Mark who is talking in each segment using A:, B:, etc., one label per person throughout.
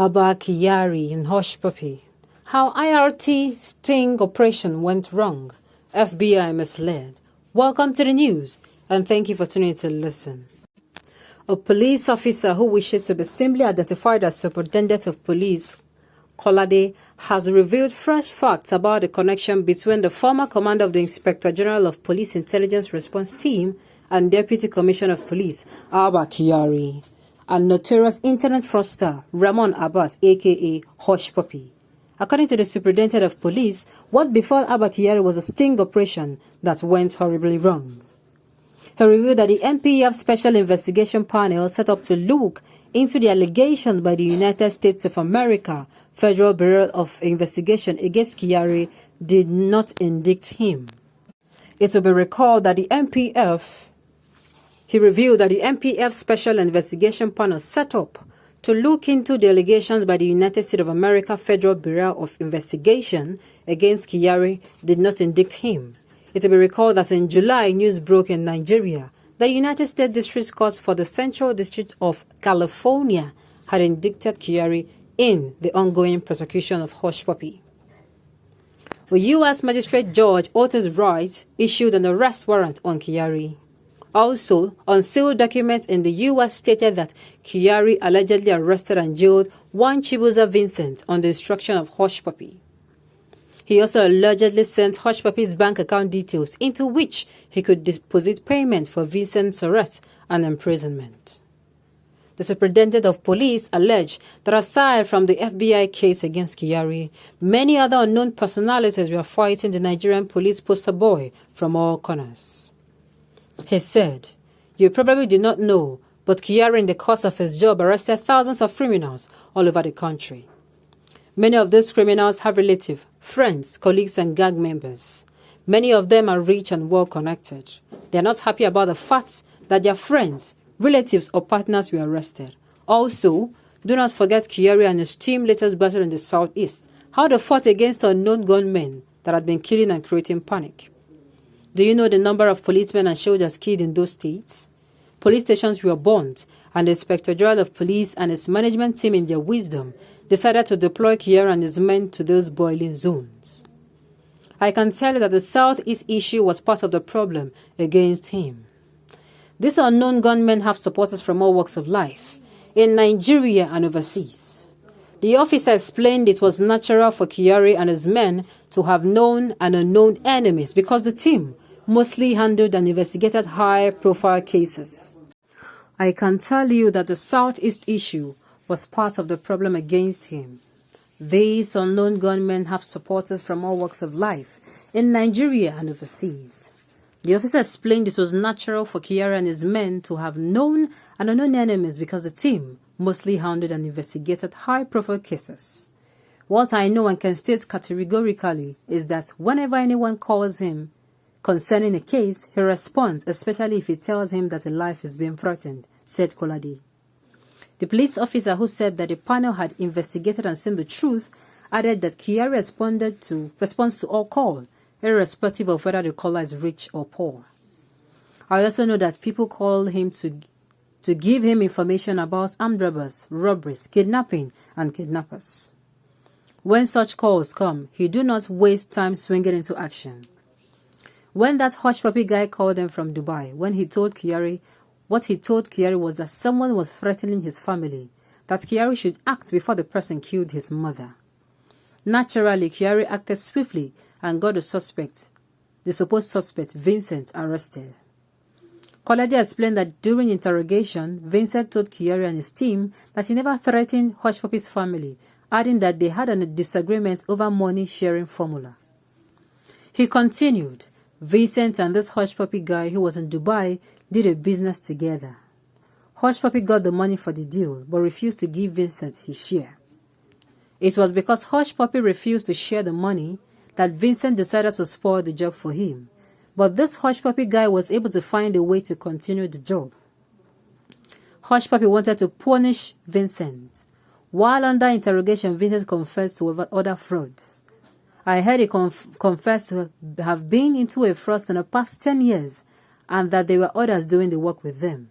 A: Abba, Kyari in Hush Puppy. How IRT sting operation went wrong. FBI misled. Welcome to the news, and thank you for tuning in to listen. A police officer who wishes to be simply identified as Superintendent of Police, Kolade, has revealed fresh facts about the connection between the former commander of the Inspector General of Police Intelligence Response Team and Deputy Commissioner of Police, Abba Kyari, and notorious internet fraudster Ramon Abbas, aka Hush Puppy. According to the Superintendent of Police, what befell Abba Kyari was a sting operation that went horribly wrong. He revealed that the NPF Special Investigation Panel set up to look into the allegations by the United States of America Federal Bureau of Investigation against Kyari did not indict him. It will be recalled that He revealed that the NPF Special Investigation Panel set up to look into the allegations by the United States of America Federal Bureau of Investigation against Kyari did not indict him. It will be recalled that in July, news broke in Nigeria that the United States District Court for the Central District of California had indicted Kyari in the ongoing prosecution of Hush Puppy. A U.S. Magistrate Judge Otis Wright issued an arrest warrant on Kyari. Also, unsealed documents in the U.S. stated that Kyari allegedly arrested and jailed one Chibuza Vincent on the instruction of Hush Puppy. He also allegedly sent Hush Puppy's bank account details into which he could deposit payment for Vincent's arrest and imprisonment. The Superintendent of Police alleged that aside from the FBI case against Kyari, many other unknown personalities were fighting the Nigerian police poster boy from all corners. He said, "You probably did not know, but Kyari in the course of his job arrested thousands of criminals all over the country. Many of these criminals have relatives, friends, colleagues, and gang members. Many of them are rich and well-connected. They are not happy about the fact that their friends, relatives, or partners were arrested. Also, do not forget Kyari and his team latest battle in the southeast, how they fought against unknown gunmen that had been killing and creating panic. Do you know the number of policemen and soldiers killed in those states? Police stations were burned, and the Inspector General of Police and his management team in their wisdom decided to deploy Kyari and his men to those boiling zones. I can tell you that the Southeast issue was part of the problem against him. These unknown gunmen have supporters from all walks of life, in Nigeria and overseas. The officer explained it was natural for Kyari and his men to have known and unknown enemies because the team mostly handled and investigated high-profile cases. I can tell you that the Southeast issue was part of the problem against him. These unknown gunmen have supporters from all walks of life, in Nigeria and overseas. The officer explained this was natural for Kyari and his men to have known and unknown enemies because the team mostly handled and investigated high-profile cases. What I know and can state categorically is that whenever anyone calls him concerning a case, he responds, especially if it tells him that a life is being threatened, said Kolade. The police officer who said that the panel had investigated and seen the truth added that Kyari responds to all calls, irrespective of whether the caller is rich or poor. I also know that people call him to give him information about armed robbers, robberies, kidnapping, and kidnappers. When such calls come, he do not waste time swinging into action. When that Hush Puppy guy called him from Dubai, what he told Kyari was that someone was threatening his family, that Kyari should act before the person killed his mother. Naturally, Kyari acted swiftly and got the supposed suspect, Vincent, arrested. Kolade explained that during interrogation, Vincent told Kyari and his team that he never threatened Hush Puppy's family, adding that they had a disagreement over money sharing formula. He continued, Vincent and this Hush Puppy guy who was in Dubai did a business together. Hush Puppy got the money for the deal but refused to give Vincent his share. It was because Hush Puppy refused to share the money that Vincent decided to spoil the job for him. But this Hush Puppy guy was able to find a way to continue the job. Hush Puppy wanted to punish Vincent. While under interrogation, Vincent confessed to other frauds. I heard he confessed to have been into a fraud in the past 10 years and that there were others doing the work with them.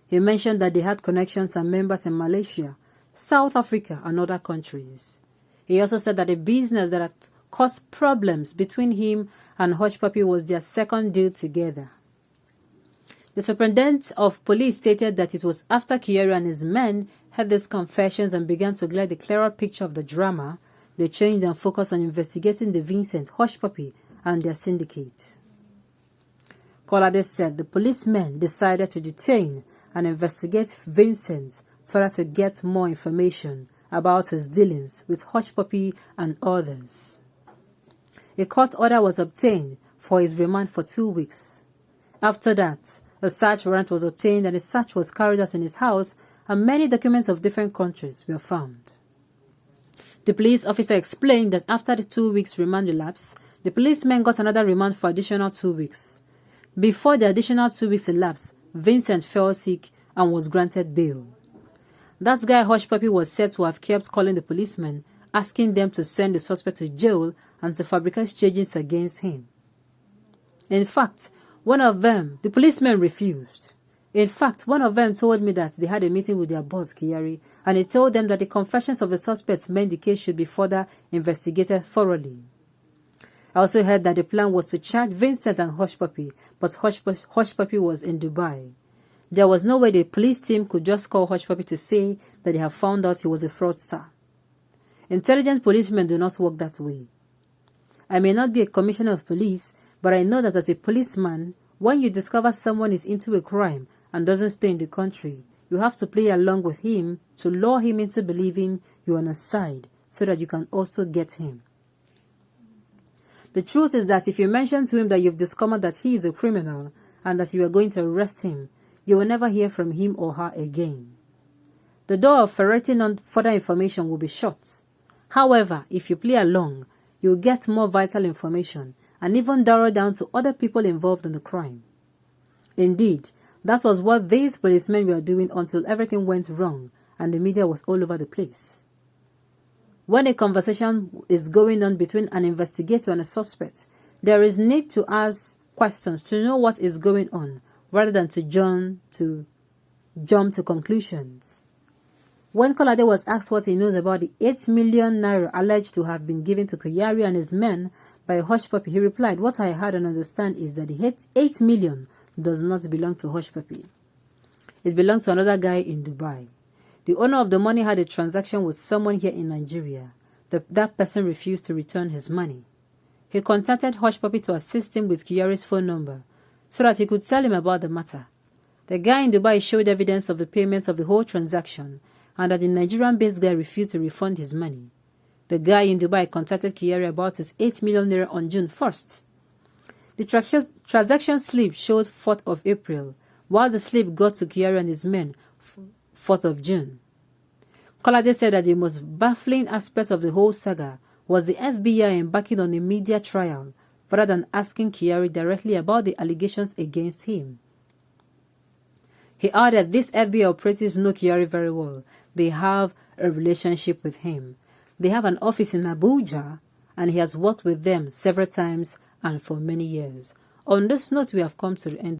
A: He mentioned that they had connections and members in Malaysia, South Africa, and other countries. He also said that the business that had caused problems between him and Hush Puppy was their second deal together. The superintendent of police stated that it was after Kyari and his men heard these confessions and began to get a clearer picture of the drama, they changed and focused on investigating the Vincent, Hush Puppy, and their syndicate. Kolade said the policemen decided to detain and investigate Vincent further to get more information about his dealings with Hush Puppy and others. A court order was obtained for his remand for 2 weeks. After that, a search warrant was obtained and a search was carried out in his house, and many documents of different countries were found. The police officer explained that after the 2 weeks remand elapsed, the policemen got another remand for additional 2 weeks. Before the additional 2 weeks elapsed, Vincent fell sick and was granted bail. That guy Hush Puppy was said to have kept calling the policemen, asking them to send the suspect to jail and to fabricate charges against him. In fact, one of them, the policemen refused. In fact, one of them told me that they had a meeting with their boss, Kyari, and he told them that the confessions of the suspects meant the case should be further investigated thoroughly. I also heard that the plan was to charge Vincent and Hush Puppy, but Hush Puppy was in Dubai. There was no way the police team could just call Hush Puppy to say that they have found out he was a fraudster. Intelligent policemen do not work that way. I may not be a commissioner of police, but I know that as a policeman, when you discover someone is into a crime and doesn't stay in the country, you have to play along with him to lure him into believing you're on his side so that you can also get him. The truth is that if you mention to him that you've discovered that he is a criminal and that you are going to arrest him, you will never hear from him or her again. The door of ferreting on further information will be shut. However, if you play along, you will get more vital information and even narrow down to other people involved in the crime. Indeed, that was what these policemen were doing until everything went wrong and the media was all over the place. When a conversation is going on between an investigator and a suspect, there is need to ask questions to know what is going on rather than to jump to conclusions. When Kolade was asked what he knows about the 8 million naira alleged to have been given to Kyari and his men by Hush Puppy, he replied, "What I heard and understand is that the 8 million does not belong to Hush Puppy. It belongs to another guy in Dubai. The owner of the money had a transaction with someone here in Nigeria. That person refused to return his money. He contacted Hush Puppy to assist him with Kyari's phone number so that he could tell him about the matter. The guy in Dubai showed evidence of the payment of the whole transaction and that the Nigerian-based guy refused to refund his money. The guy in Dubai contacted Kyari about his 8 million naira on June 1st. The transaction slip showed 4th of April, while the slip got to Kyari and his men 4th of June. Kolade said that the most baffling aspect of the whole saga was the FBI embarking on a media trial rather than asking Kyari directly about the allegations against him. He added these FBI operatives know Kyari very well. They have a relationship with him. They have an office in Abuja, and he has worked with them several times and for many years. On this note, we have come to the end.